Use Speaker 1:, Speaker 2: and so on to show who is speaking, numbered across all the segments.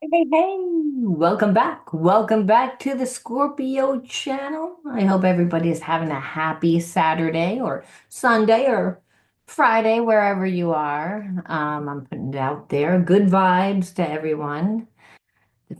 Speaker 1: Hey, welcome back. Welcome back to the Scorpio channel. I hope everybody is having a happy Saturday or Sunday or Friday, wherever you are. I'm putting it out there. Good vibes to everyone.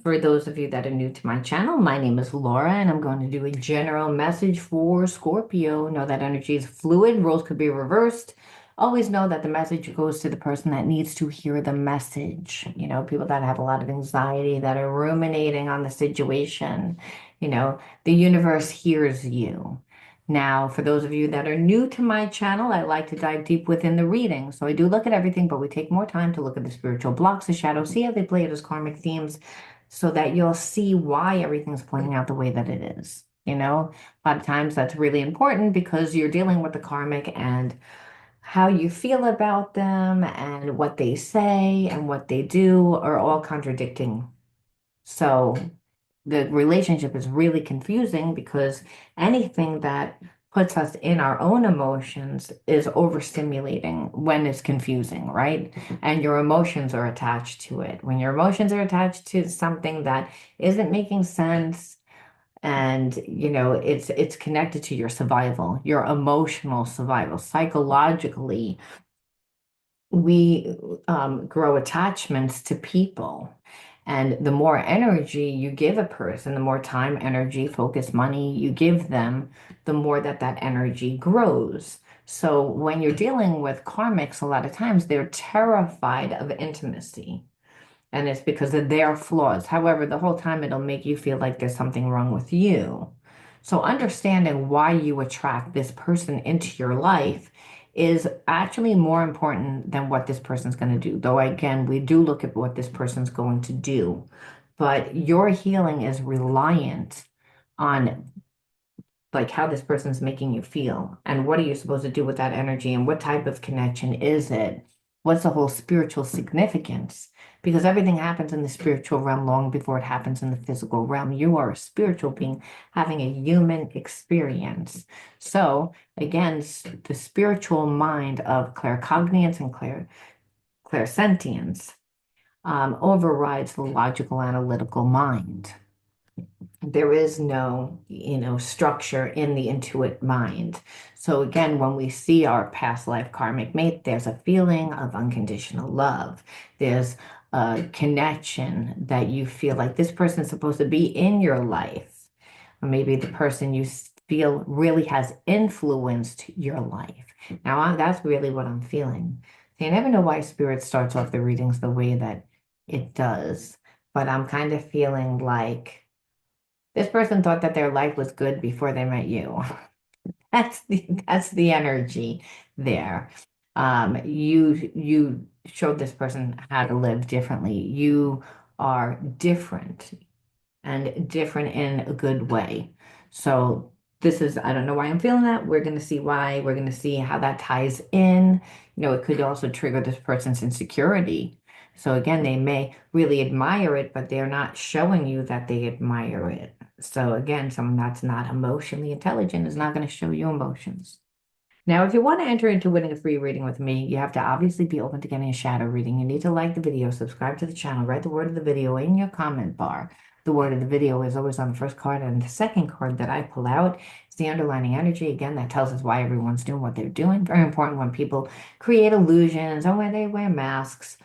Speaker 1: For those of you that are new to my channel, my name is Laura, and I'm going to do a general message for Scorpio. Know that energy is fluid, roles could be reversed. Always know that the message goes to the person that needs to hear the message. People that have a lot of anxiety, that are ruminating on the situation. The universe hears you. Now, for those of you that are new to my channel, I like to dive deep within the reading. So I do look at everything, but we take more time to look at the spiritual blocks, the shadows, see how they play it as karmic themes so that you'll see why everything's playing out the way that it is. A lot of times that's really important because you're dealing with the karmic and how you feel about them and what they say and what they do are all contradicting. So the relationship is really confusing because anything that puts us in our own emotions is overstimulating when it's confusing, right? And your emotions are attached to it. When your emotions are attached to something that isn't making sense and it's connected to your survival, your emotional survival, psychologically we grow attachments to people. And the more energy you give a person, the more time, energy, focus, money you give them, the more that energy grows. So when you're dealing with karmics, a lot of times they're terrified of intimacy. And it's because of their flaws. However, the whole time it'll make you feel like there's something wrong with you. So understanding why you attract this person into your life is actually more important than what this person's going to do. Though again, we do look at what this person's going to do, but your healing is reliant on like how this person's making you feel and what are you supposed to do with that energy and what type of connection is it? What's the whole spiritual significance? Because everything happens in the spiritual realm long before it happens in the physical realm. You are a spiritual being having a human experience. So again, the spiritual mind of claircognizance and clairsentience overrides the logical analytical mind. There is no, structure in the intuit mind. So again, when we see our past life karmic mate, there's a feeling of unconditional love. There's a connection that you feel like this person's supposed to be in your life. Or maybe the person you feel really has influenced your life. Now, that's really what I'm feeling. So you never know why spirit starts off the readings the way that it does, but I'm kind of feeling like this person thought that their life was good before they met you. That's the energy there. You showed this person how to live differently. You are different and different in a good way. So this is, I don't know why I'm feeling that. We're going to see why. We're going to see how that ties in. It could also trigger this person's insecurity. So again, they may really admire it, but they're not showing you that they admire it. So again, someone that's not emotionally intelligent is not going to show you emotions. Now, if you want to enter into winning a free reading with me, you have to obviously be open to getting a shadow reading. You need to like the video, subscribe to the channel, write the word of the video in your comment bar. The word of the video is always on the first card, and the second card that I pull out is the underlining energy. Again, that tells us why everyone's doing what they're doing. Very important when people create illusions or when they wear masks,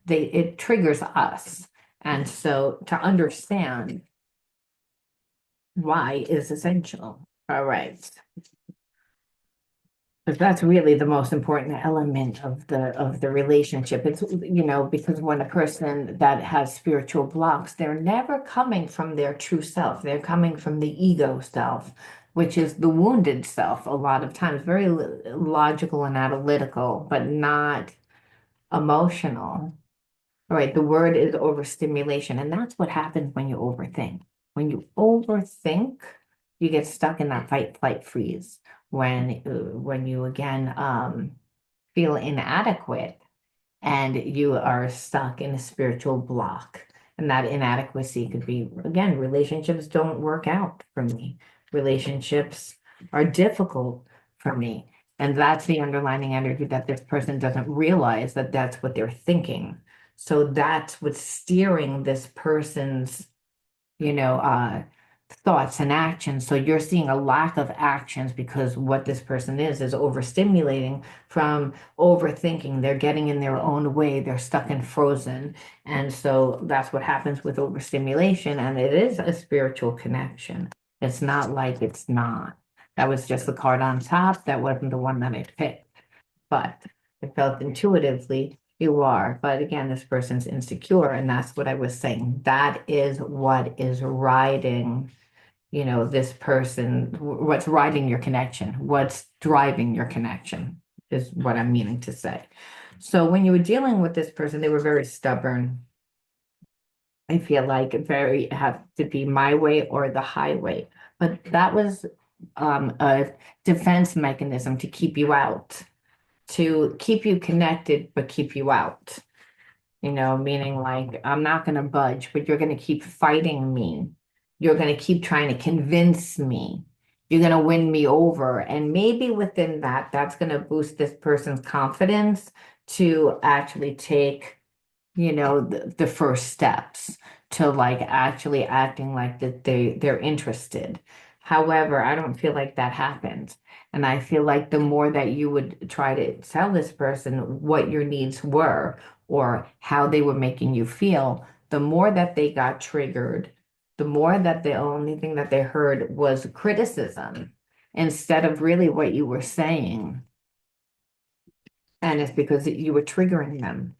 Speaker 1: it triggers us. And so to understand why is essential. All right. Because that's really the most important element of the relationship. It's, because when a person that has spiritual blocks, they're never coming from their true self. They're coming from the ego self, which is the wounded self a lot of times, very logical and analytical, but not emotional. All right, the word is overstimulation, and that's what happens when you overthink. When you overthink, you get stuck in that fight, flight, freeze. When you again feel inadequate and you are stuck in a spiritual block, and that inadequacy could be again, relationships don't work out for me. Relationships are difficult for me, and that's the underlining energy that this person doesn't realize that that's what they're thinking. So that's what's steering this person's, you know, thoughts and actions. So you're seeing a lack of actions because what this person is overstimulating from overthinking. They're getting in their own way. They're stuck and frozen. And so that's what happens with overstimulation. And it is a spiritual connection. It's not like it's not. That was just the card on top. That wasn't the one that I picked. But I felt intuitively you are. But again, this person's insecure. And that's what I was saying. That is what is riding, this person, what's riding your connection, what's driving your connection is what I'm meaning to say. So when you were dealing with this person, they were very stubborn. I feel like very have to be my way or the highway. But that was a defense mechanism to keep you out, to keep you connected, but keep you out. Meaning like, I'm not going to budge, but you're going to keep fighting me. You're going to keep trying to convince me. You're going to win me over. And maybe within that, that's going to boost this person's confidence to actually take, the first steps to like actually acting like that they're interested. However, I don't feel like that happens. And I feel like the more that you would try to tell this person what your needs were or how they were making you feel, the more that they got triggered, the more that the only thing that they heard was criticism instead of really what you were saying. And it's because you were triggering them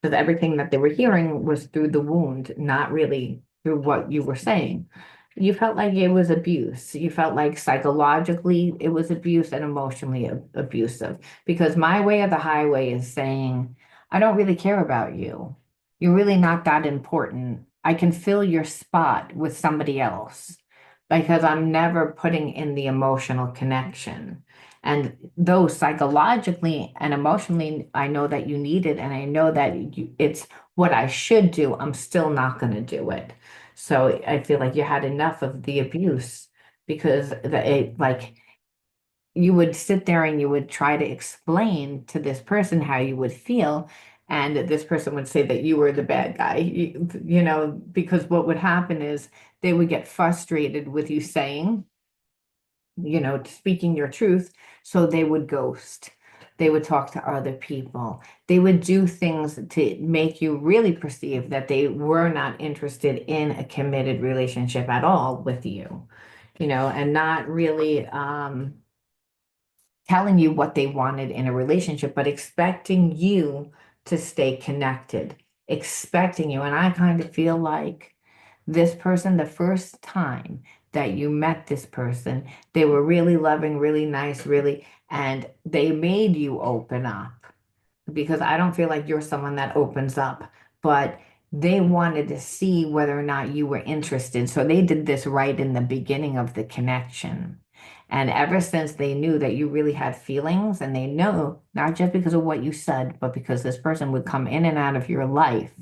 Speaker 1: because everything that they were hearing was through the wound, not really through what you were saying. You felt like it was abuse. You felt like psychologically it was abuse and emotionally abusive. Because my way or the highway is saying, I don't really care about you. You're really not that important. I can fill your spot with somebody else because I'm never putting in the emotional connection. And though psychologically and emotionally, I know that you need it, and I know that it's what I should do, I'm still not going to do it. So I feel like you had enough of the abuse because like you would sit there and you would try to explain to this person how you would feel. And this person would say that you were the bad guy, because what would happen is they would get frustrated with you saying, speaking your truth. So they would ghost. They would talk to other people. They would do things to make you really perceive that they were not interested in a committed relationship at all with you, and not really telling you what they wanted in a relationship, but expecting you to stay connected, expecting you. And I kind of feel like this person, the first time that you met this person, they were really loving, really nice, really, and they made you open up because I don't feel like you're someone that opens up, but they wanted to see whether or not you were interested. So they did this right in the beginning of the connection. And ever since they knew that you really had feelings, and they know not just because of what you said, but because this person would come in and out of your life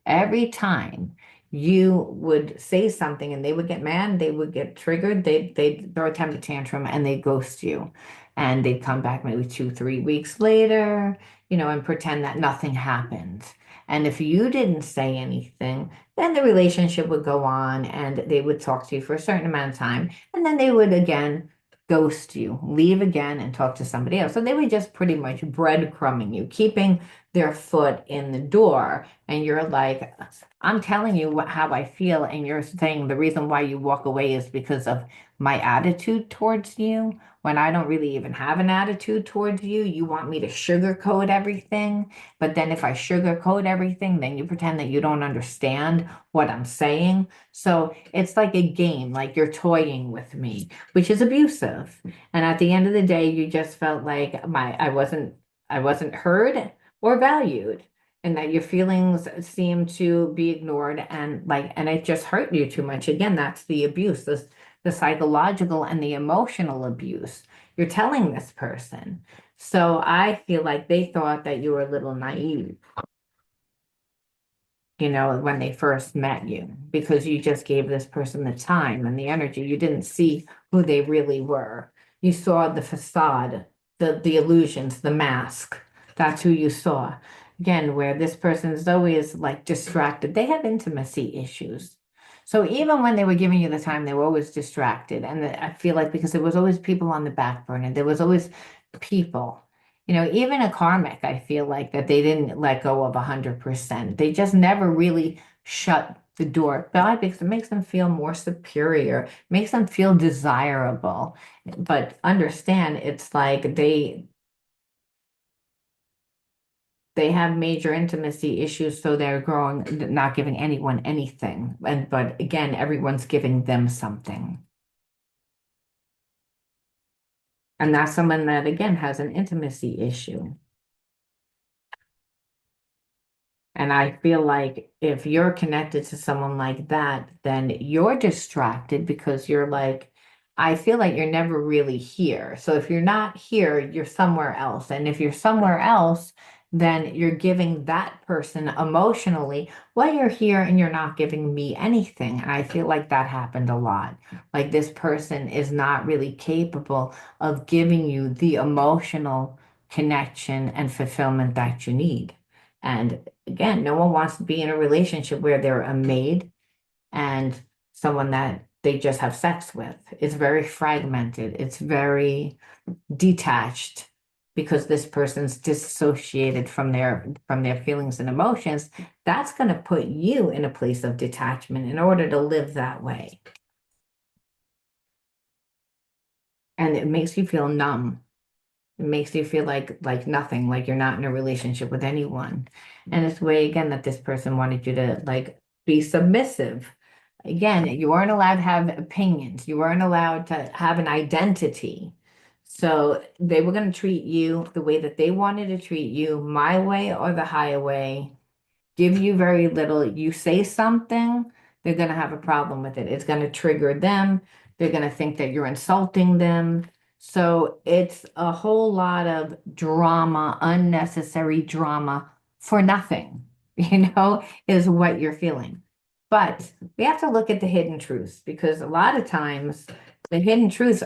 Speaker 1: every time you would say something and they would get mad, they would get triggered, they'd throw a temper tantrum and they'd ghost you. And they'd come back maybe 2, 3 weeks later, and pretend that nothing happened. And if you didn't say anything, then the relationship would go on and they would talk to you for a certain amount of time. And then they would again ghost you, leave again and talk to somebody else. So they were just pretty much breadcrumbing you, keeping their foot in the door. And you're like, I'm telling you how I feel. And you're saying the reason why you walk away is because of my attitude towards you. When I don't really even have an attitude towards you, you want me to sugarcoat everything. But then if I sugarcoat everything, then you pretend that you don't understand what I'm saying. So it's like a game, like you're toying with me, which is abusive. And at the end of the day, you just felt like I wasn't heard or valued, and that your feelings seem to be ignored, and it just hurt you too much. Again, that's the abuse, the psychological and the emotional abuse you're telling this person. So I feel like they thought that you were a little naive, when they first met you, because you just gave this person the time and the energy. You didn't see who they really were. You saw the facade, the illusions, the mask. That's who you saw. again, where this person is always like distracted. They have intimacy issues. So even when they were giving you the time, they were always distracted. And I feel like because there was always people on the back burner, there was always people. Even a karmic, I feel like that they didn't let go of 100%. They just never really shut the door. Why? Because it makes them feel more superior, makes them feel desirable. But understand, it's like they have major intimacy issues, so they're growing, not giving anyone anything. But again, everyone's giving them something. And that's someone that again has an intimacy issue. And I feel like if you're connected to someone like that, then you're distracted because you're like, I feel like you're never really here. So if you're not here, you're somewhere else. And if you're somewhere else, then you're giving that person emotionally, well, you're here and you're not giving me anything. And I feel like that happened a lot. Like this person is not really capable of giving you the emotional connection and fulfillment that you need. And again, no one wants to be in a relationship where they're a maid and someone that they just have sex with. It's very fragmented. It's very detached because this person's dissociated from their feelings and emotions. That's going to put you in a place of detachment in order to live that way. And it makes you feel numb. It makes you feel like nothing, like you're not in a relationship with anyone. And it's the way again that this person wanted you to like be submissive. Again, you weren't allowed to have opinions. You weren't allowed to have an identity. So they were going to treat you the way that they wanted to treat you, my way or the highway, give you very little. You say something, they're going to have a problem with it. It's going to trigger them. They're going to think that you're insulting them. So it's a whole lot of drama, unnecessary drama for nothing, is what you're feeling. But we have to look at the hidden truths because a lot of times the hidden truths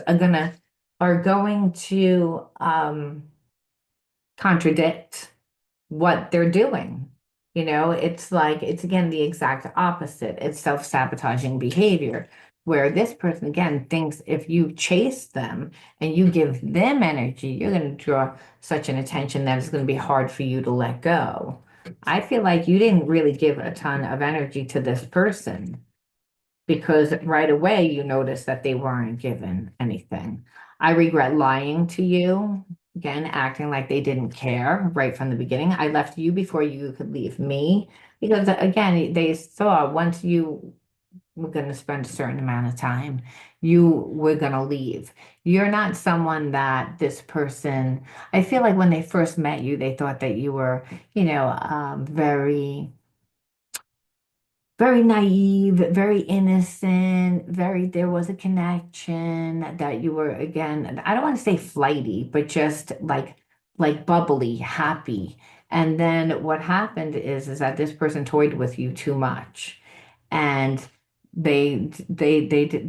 Speaker 1: are going to contradict what they're doing. It's like, it's again the exact opposite. It's self-sabotaging behavior, where this person again thinks if you chase them and you give them energy, you're going to draw such an attention that it's going to be hard for you to let go. I feel like you didn't really give a ton of energy to this person because right away you noticed that they weren't given anything. I regret lying to you, again, acting like they didn't care right from the beginning. I left you before you could leave me because, again, they saw once you were going to spend a certain amount of time, you were going to leave. You're not someone that this person, I feel like when they first met you, they thought that you were, very very naive, very innocent, there was a connection that you were, again, I don't want to say flighty, but just like bubbly, happy. And then what happened is that this person toyed with you too much. And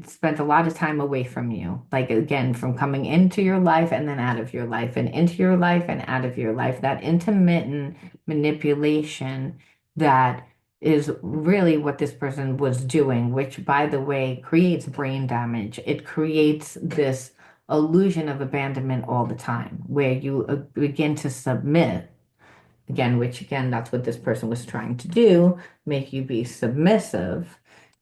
Speaker 1: spent a lot of time away from you, like again, from coming into your life and then out of your life and into your life and out of your life. That intermittent manipulation that is really what this person was doing, which, by the way, creates brain damage. It creates this illusion of abandonment all the time, where you begin to submit, again, which, again, that's what this person was trying to do, make you be submissive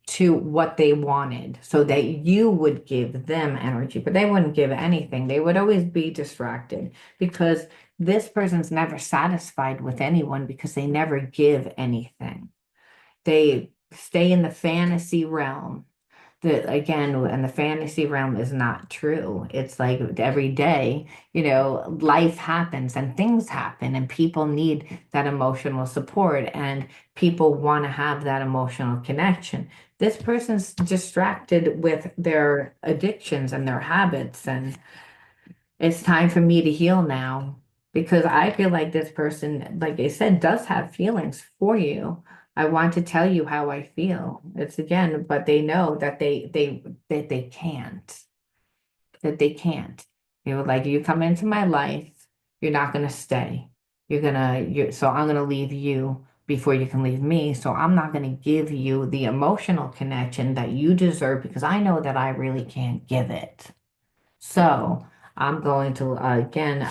Speaker 1: to what they wanted so that you would give them energy, but they wouldn't give anything. They would always be distracted because this person's never satisfied with anyone because they never give anything. They stay in the fantasy realm. That again, and the fantasy realm is not true. It's like every day, life happens and things happen, and people need that emotional support, and people want to have that emotional connection. This person's distracted with their addictions and their habits, and it's time for me to heal now because I feel like this person, like I said, does have feelings for you. I want to tell you how I feel. It's again, but they know that they can't, that they can't. Like you come into my life, you're not going to stay. So I'm gonna leave you before you can leave me. So I'm not gonna give you the emotional connection that you deserve because I know that I really can't give it. So I'm going to again,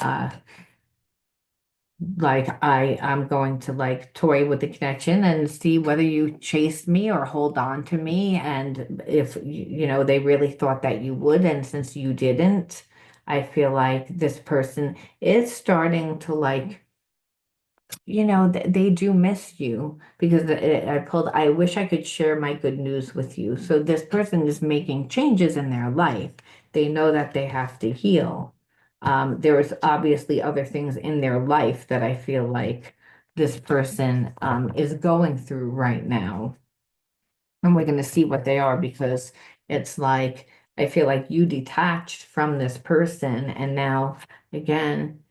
Speaker 1: I'm going to like toy with the connection and see whether you chase me or hold on to me. And if they really thought that you would, and since you didn't, I feel like this person is starting to like they do miss you because I wish I could share my good news with you. So this person is making changes in their life. They know that they have to heal. There's obviously other things in their life that I feel like this person is going through right now. And we're going to see what they are because it's like I feel like you detached from this person and now again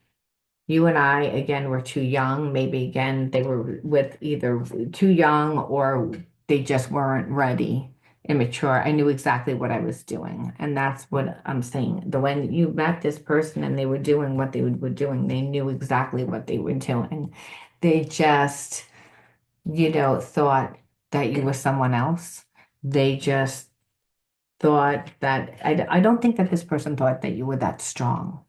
Speaker 1: you and I, again, were too young. Maybe again, they were with either too young or they just weren't ready, immature. I knew exactly what I was doing. And that's what I'm saying. The when you met this person and they were doing what they were doing, they knew exactly what they were doing. They just, thought that you were someone else. They just thought that I don't think that this person thought that you were that strong.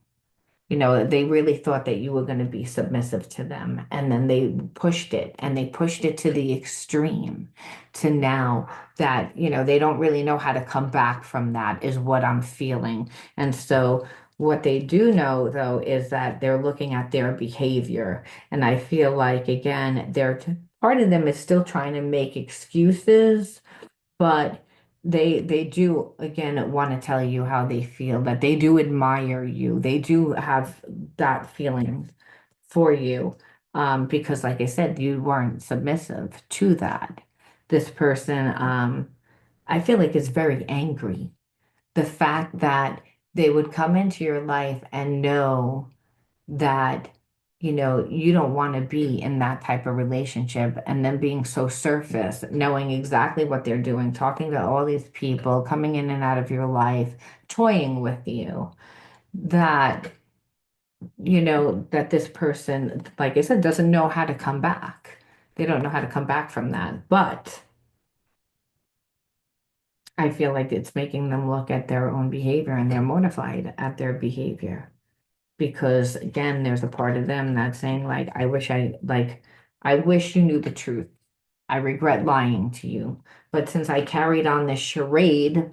Speaker 1: They really thought that you were going to be submissive to them. And then they pushed it and they pushed it to the extreme to now that, they don't really know how to come back from that, is what I'm feeling. And so, what they do know, though, is that they're looking at their behavior. And I feel like, again, part of them is still trying to make excuses but they do again want to tell you how they feel, that they do admire you. They do have that feeling for you. Because like I said, you weren't submissive to that. This person, I feel like is very angry. The fact that they would come into your life and know that you don't want to be in that type of relationship and then being so surface knowing exactly what they're doing, talking to all these people coming in and out of your life, toying with you, that that this person, like I said, doesn't know how to come back. They don't know how to come back from that, but I feel like it's making them look at their own behavior and they're mortified at their behavior because again, there's a part of them that's saying like, I wish you knew the truth. I regret lying to you. But since I carried on this charade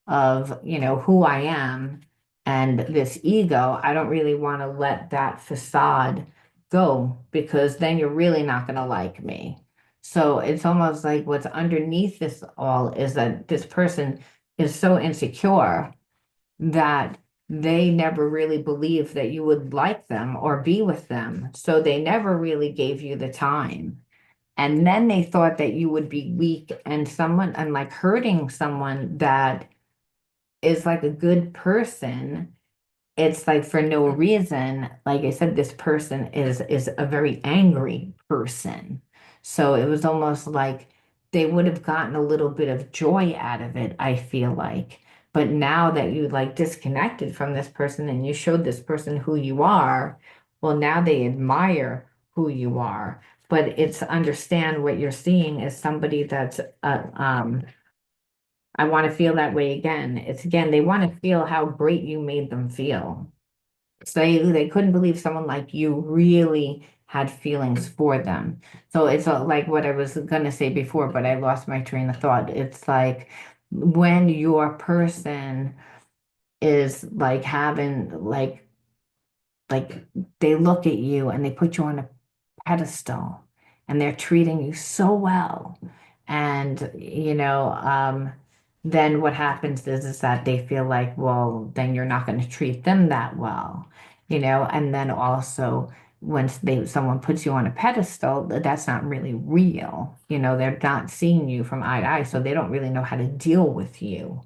Speaker 1: of, who I am and this ego, I don't really want to let that facade go because then you're really not going to like me. So it's almost like what's underneath this all is that this person is so insecure that they never really believed that you would like them or be with them. So they never really gave you the time. And then they thought that you would be weak and like hurting someone that is like a good person, it's like for no reason. Like I said, this person is a very angry person. So it was almost like they would have gotten a little bit of joy out of it, I feel like. But now that you like disconnected from this person and you showed this person who you are, well, now they admire who you are. But it's understand what you're seeing is somebody that's I want to feel that way again. It's again, they want to feel how great you made them feel. So they couldn't believe someone like you really had feelings for them. So it's like what I was gonna say before, but I lost my train of thought. It's like when your person is like having like they look at you and they put you on a pedestal and they're treating you so well. And, then what happens is that they feel like, well, then you're not going to treat them that well, and then also once someone puts you on a pedestal, that's not really real. They're not seeing you from eye to eye, so they don't really know how to deal with you.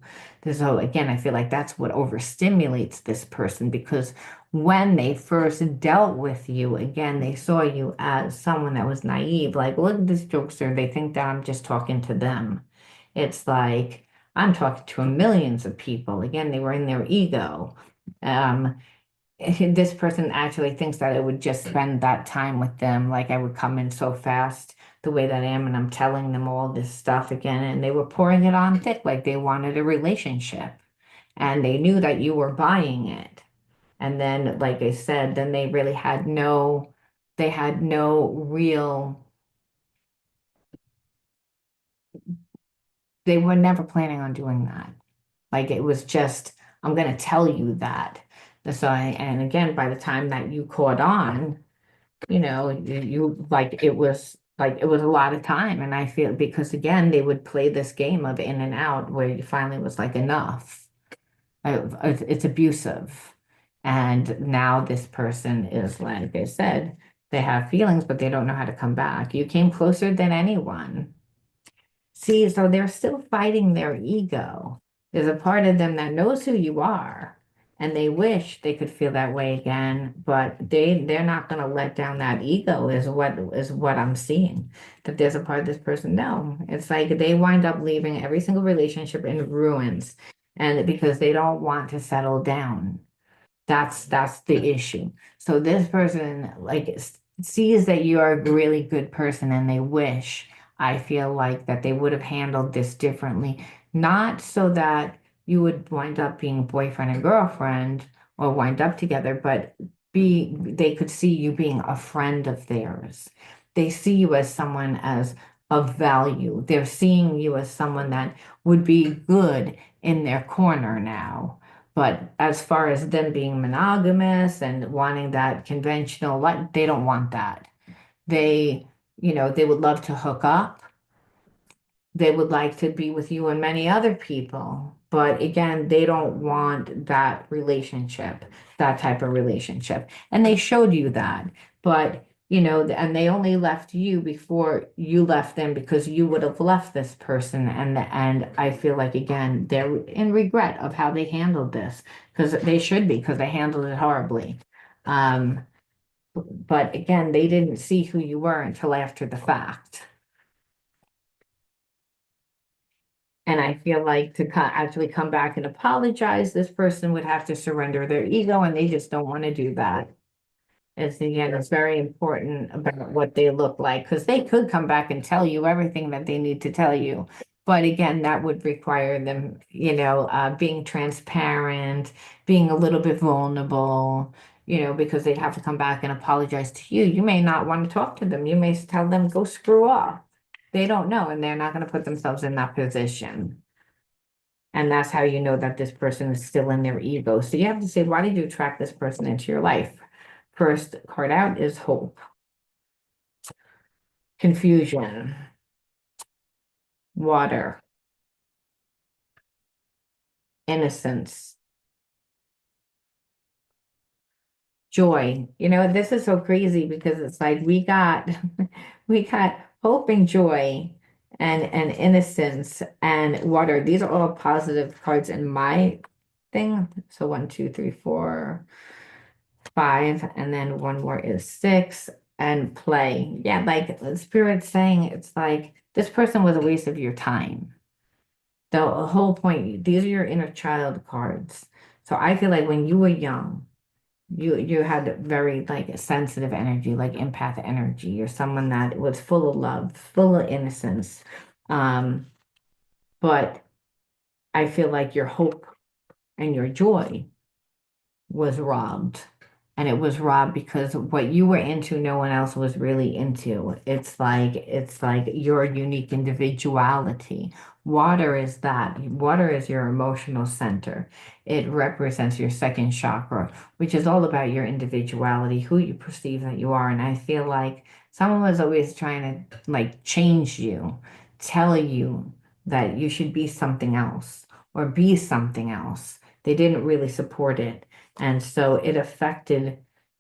Speaker 1: So again, I feel like that's what overstimulates this person because when they first dealt with you, again, they saw you as someone that was naive. Like, look at this jokester. They think that I'm just talking to them. It's like I'm talking to millions of people. Again, they were in their ego. Um, this person actually thinks that I would just spend that time with them. Like I would come in so fast the way that I am, and I'm telling them all this stuff again, and they were pouring it on thick, like they wanted a relationship, and they knew that you were buying it. And then, like I said, then they really had they had no real, they were never planning on doing that. Like it was just, I'm going to tell you that. So and again, by the time that you caught on, you like it was a lot of time. And I feel because again, they would play this game of in and out where you finally was like, enough. It's abusive. And now this person is, like I said, they have feelings, but they don't know how to come back. You came closer than anyone. See, so they're still fighting their ego. There's a part of them that knows who you are, and they wish they could feel that way again, but they're not going to let down that ego is what I'm seeing. That there's a part of this person, no. It's like they wind up leaving every single relationship in ruins, and because they don't want to settle down. That's the issue. So this person like sees that you are a really good person and they wish, I feel like that they would have handled this differently, not so that you would wind up being boyfriend and girlfriend or wind up together, but they could see you being a friend of theirs. They see you as someone as of value. They're seeing you as someone that would be good in their corner now. But as far as them being monogamous and wanting that conventional life, they don't want that. They, they would love to hook up. They would like to be with you and many other people. But again, they don't want that relationship, that type of relationship. And they showed you that. But, and they only left you before you left them because you would have left this person. And I feel like, again, they're in regret of how they handled this because they should be because they handled it horribly. Um, but again, they didn't see who you were until after the fact. And I feel like to actually come back and apologize, this person would have to surrender their ego, and they just don't want to do that. It's again, it's very important about what they look like because they could come back and tell you everything that they need to tell you. But again, that would require them, being transparent, being a little bit vulnerable, because they'd have to come back and apologize to you. You may not want to talk to them. You may tell them, go screw off. They don't know, and they're not going to put themselves in that position. And that's how you know that this person is still in their ego. So you have to say, why did you attract this person into your life? First card out is hope, confusion, water, innocence, joy. This is so crazy because it's like we got we got hope and joy and innocence and water. These are all positive cards in my thing. So one, two, three, four, five, and then one more is six, and play. Yeah, like the spirit's saying, it's like this person was a waste of your time. The whole point, these are your inner child cards. So I feel like when you were young, you had very like sensitive energy, like empath energy. You're someone that was full of love, full of innocence. Um, but I feel like your hope and your joy was robbed. And it was robbed because what you were into, no one else was really into. It's like your unique individuality. Water is that. Water is your emotional center. It represents your second chakra, which is all about your individuality, who you perceive that you are. And I feel like someone was always trying to like change you, tell you that you should be something else or be something else. They didn't really support it. And so it affected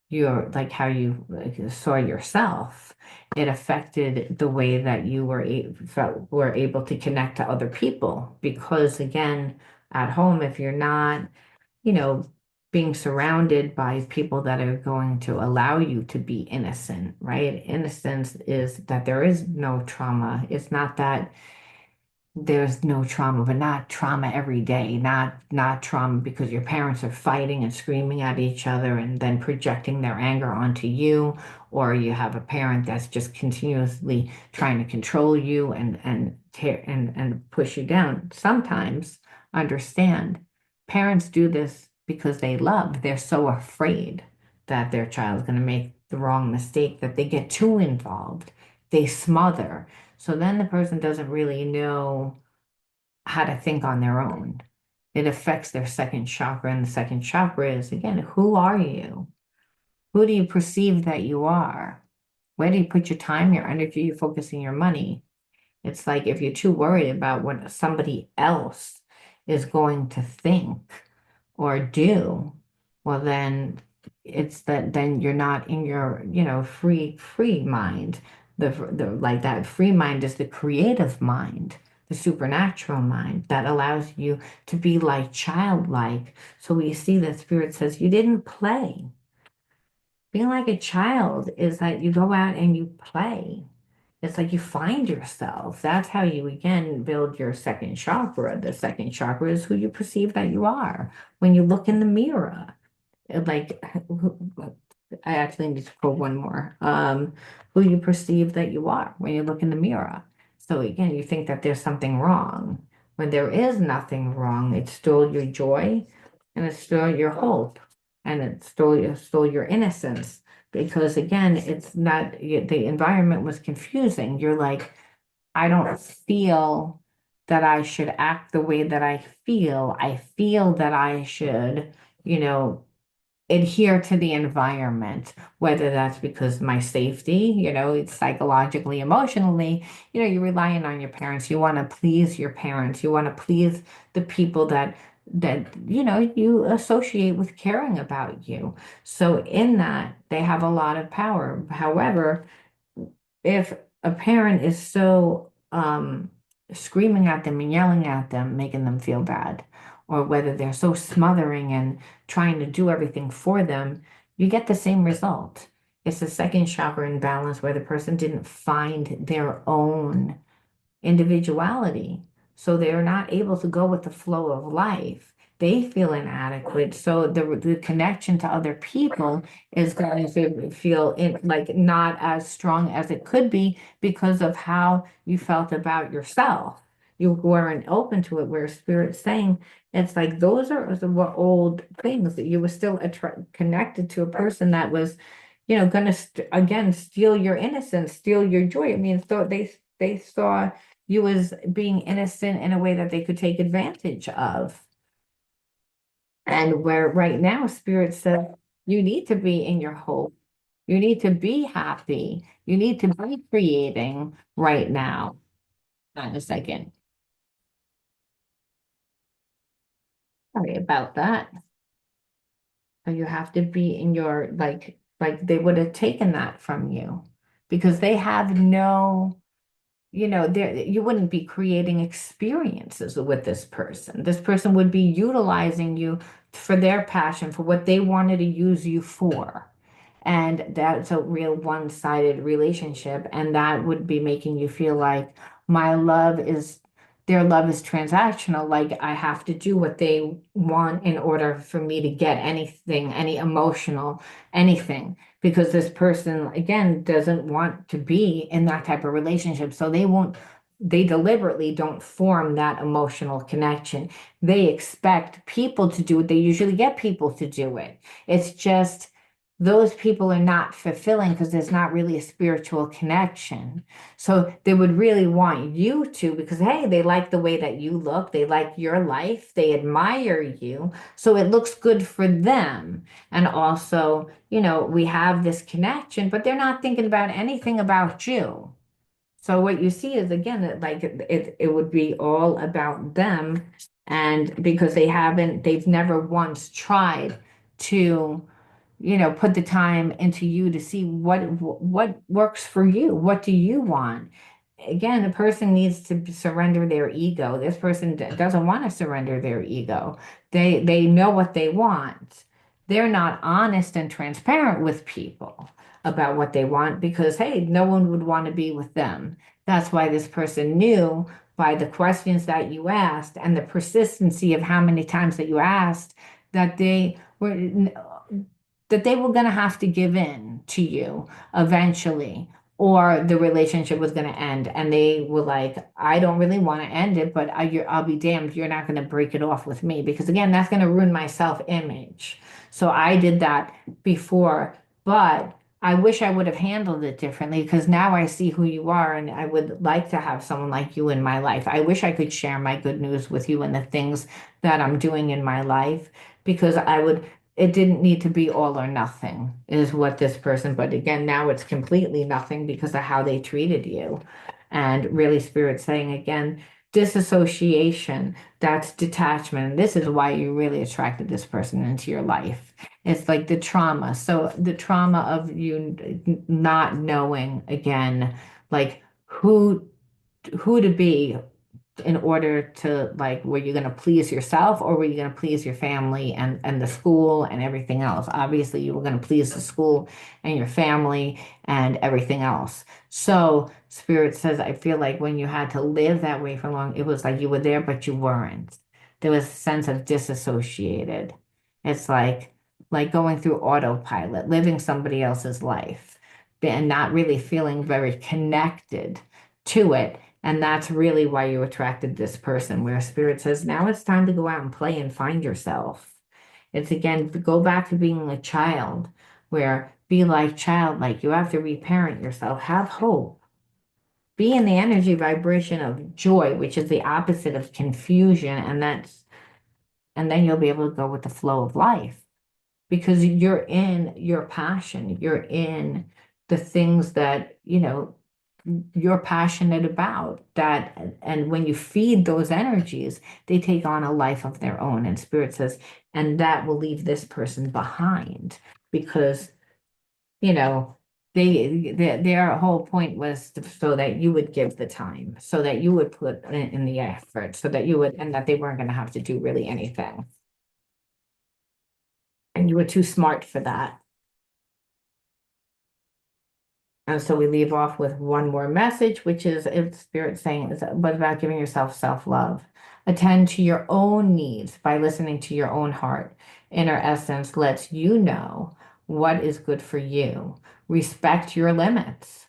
Speaker 1: your, like how you like, saw yourself. It affected the way that you were able to connect to other people. Because again, at home, if you're not, you know, being surrounded by people that are going to allow you to be innocent, right? Innocence is that there is no trauma. It's not that there's no trauma, but not trauma every day, not trauma because your parents are fighting and screaming at each other and then projecting their anger onto you, or you have a parent that's just continuously trying to control you and tear and push you down. Sometimes understand parents do this because they love. They're so afraid that their child's going to make the wrong mistake that they get too involved. They smother. So then the person doesn't really know how to think on their own. It affects their second chakra, and the second chakra is, again, who are you? Who do you perceive that you are? Where do you put your time, your energy, your focusing your money? It's like if you're too worried about what somebody else is going to think or do, well, then it's that then you're not in your, free mind. The like that free mind is the creative mind, the supernatural mind that allows you to be like childlike. So we see that spirit says you didn't play. Being like a child is that you go out and you play. It's like you find yourself. That's how you again build your second chakra. The second chakra is who you perceive that you are when you look in the mirror. Like, I actually need to pull one more. Who you perceive that you are when you look in the mirror. So again, you think that there's something wrong when there is nothing wrong. It's still your joy and it's still your hope and it's still your innocence. Because again, it's not, the environment was confusing. You're like, I don't feel that I should act the way that I feel. I feel that I should, you know, adhere to the environment, whether that's because my safety, it's psychologically, emotionally, you're relying on your parents. You want to please your parents. You want to please the people that you associate with caring about you. So in that, they have a lot of power. However, if a parent is so screaming at them and yelling at them, making them feel bad, or whether they're so smothering and trying to do everything for them, you get the same result. It's the second chakra imbalance where the person didn't find their own individuality. So they're not able to go with the flow of life. They feel inadequate. So the connection to other people is going to feel like not as strong as it could be because of how you felt about yourself. You weren't open to it, where Spirit's saying it's like those are the old things that you were still connected to a person that was, going to again steal your innocence, steal your joy. I mean, so they saw you as being innocent in a way that they could take advantage of. And where right now Spirit says you need to be in your hope. You need to be happy. You need to be creating right now. Not a second. Sorry about that. So you have to be in your like they would have taken that from you because they have no, there you wouldn't be creating experiences with this person. This person would be utilizing you for their passion, for what they wanted to use you for. And that's a real one-sided relationship. And that would be making you feel like their love is transactional. Like I have to do what they want in order for me to get anything, any emotional, anything because this person again doesn't want to be in that type of relationship, so they deliberately don't form that emotional connection. They expect people to do it. They usually get people to do it. It's just those people are not fulfilling because there's not really a spiritual connection. So they would really want you to, because hey, they like the way that you look, they like your life, they admire you, so it looks good for them. And also, we have this connection, but they're not thinking about anything about you. So what you see is again it would be all about them, and because they've never once tried to put the time into you to see what works for you. What do you want? Again, a person needs to surrender their ego. This person doesn't want to surrender their ego. They know what they want. They're not honest and transparent with people about what they want because hey, no one would want to be with them. That's why this person knew by the questions that you asked and the persistency of how many times that you asked that they were going to have to give in to you eventually, or the relationship was going to end. And they were like, I don't really want to end it, but I'll be damned, you're not going to break it off with me. Because again, that's going to ruin my self-image. So I did that before, but I wish I would have handled it differently because now I see who you are and I would like to have someone like you in my life. I wish I could share my good news with you and the things that I'm doing in my life because it didn't need to be all or nothing, is what this person, but again, now it's completely nothing because of how they treated you. And really, Spirit saying again, disassociation, that's detachment. And this is why you really attracted this person into your life. It's like the trauma. So the trauma of you not knowing again, like who to be in order to like were you going to please yourself or were you going to please your family and the school and everything else. Obviously you were going to please the school and your family and everything else. So Spirit says I feel like when you had to live that way for long, it was like you were there but you weren't. There was a sense of disassociated. It's like going through autopilot, living somebody else's life and not really feeling very connected to it. And that's really why you attracted this person, where Spirit says, now it's time to go out and play and find yourself. It's again, go back to being a child, where be like childlike. You have to reparent yourself, have hope, be in the energy vibration of joy, which is the opposite of confusion. And then you'll be able to go with the flow of life because you're in your passion, you're in the things that, you're passionate about that. And when you feed those energies, they take on a life of their own. And Spirit says, and that will leave this person behind because, you know, their whole point was so that you would give the time, so that you would put in the effort, so that you would, and that they weren't going to have to do really anything. And you were too smart for that. And so we leave off with one more message, which is if Spirit saying is but about giving yourself self-love. Attend to your own needs by listening to your own heart. Inner essence lets you know what is good for you. Respect your limits.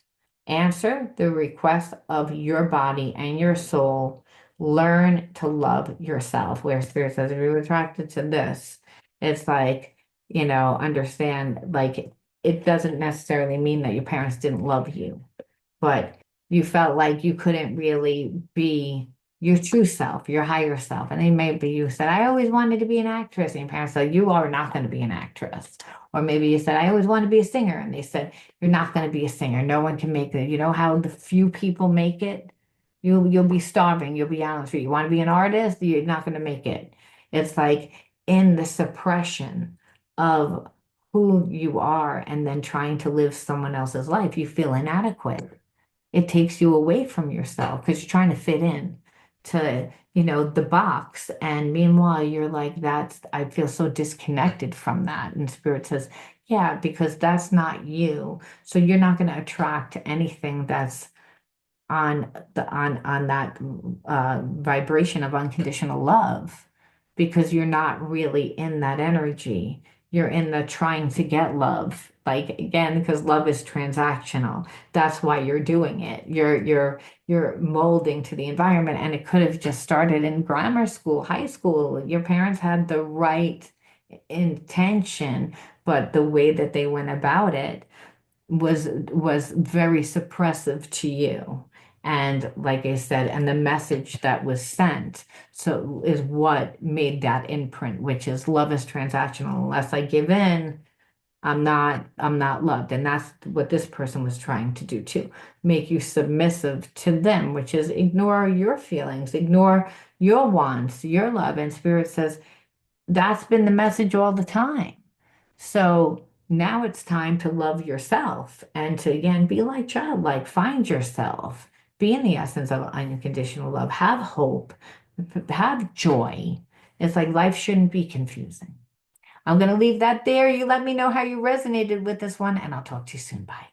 Speaker 1: Answer the request of your body and your soul. Learn to love yourself. Where Spirit says, if you're attracted to this, it's like, understand like it doesn't necessarily mean that your parents didn't love you, but you felt like you couldn't really be your true self, your higher self. And then maybe you said, I always wanted to be an actress. And your parents said, you are not going to be an actress. Or maybe you said, I always want to be a singer. And they said, you're not going to be a singer. No one can make it. You know how the few people make it? You'll be starving. You'll be out on the street. You want to be an artist? You're not going to make it. It's like in the suppression of who you are and then trying to live someone else's life, you feel inadequate. It takes you away from yourself because you're trying to fit in to, the box. And meanwhile, you're like, I feel so disconnected from that. And Spirit says, yeah, because that's not you. So you're not going to attract anything that's on that vibration of unconditional love because you're not really in that energy. You're in the trying to get love. Like again, because love is transactional. That's why you're doing it. You're molding to the environment. And it could have just started in grammar school, high school. Your parents had the right intention, but the way that they went about it was very suppressive to you. And like I said, and the message that was sent so is what made that imprint, which is love is transactional. Unless I give in, I'm not loved. And that's what this person was trying to do too. Make you submissive to them, which is ignore your feelings, ignore your wants, your love. And Spirit says that's been the message all the time. So now it's time to love yourself and to again be like childlike, find yourself, be in the essence of unconditional love, have hope, have joy. It's like life shouldn't be confusing. I'm going to leave that there. You let me know how you resonated with this one, and I'll talk to you soon. Bye.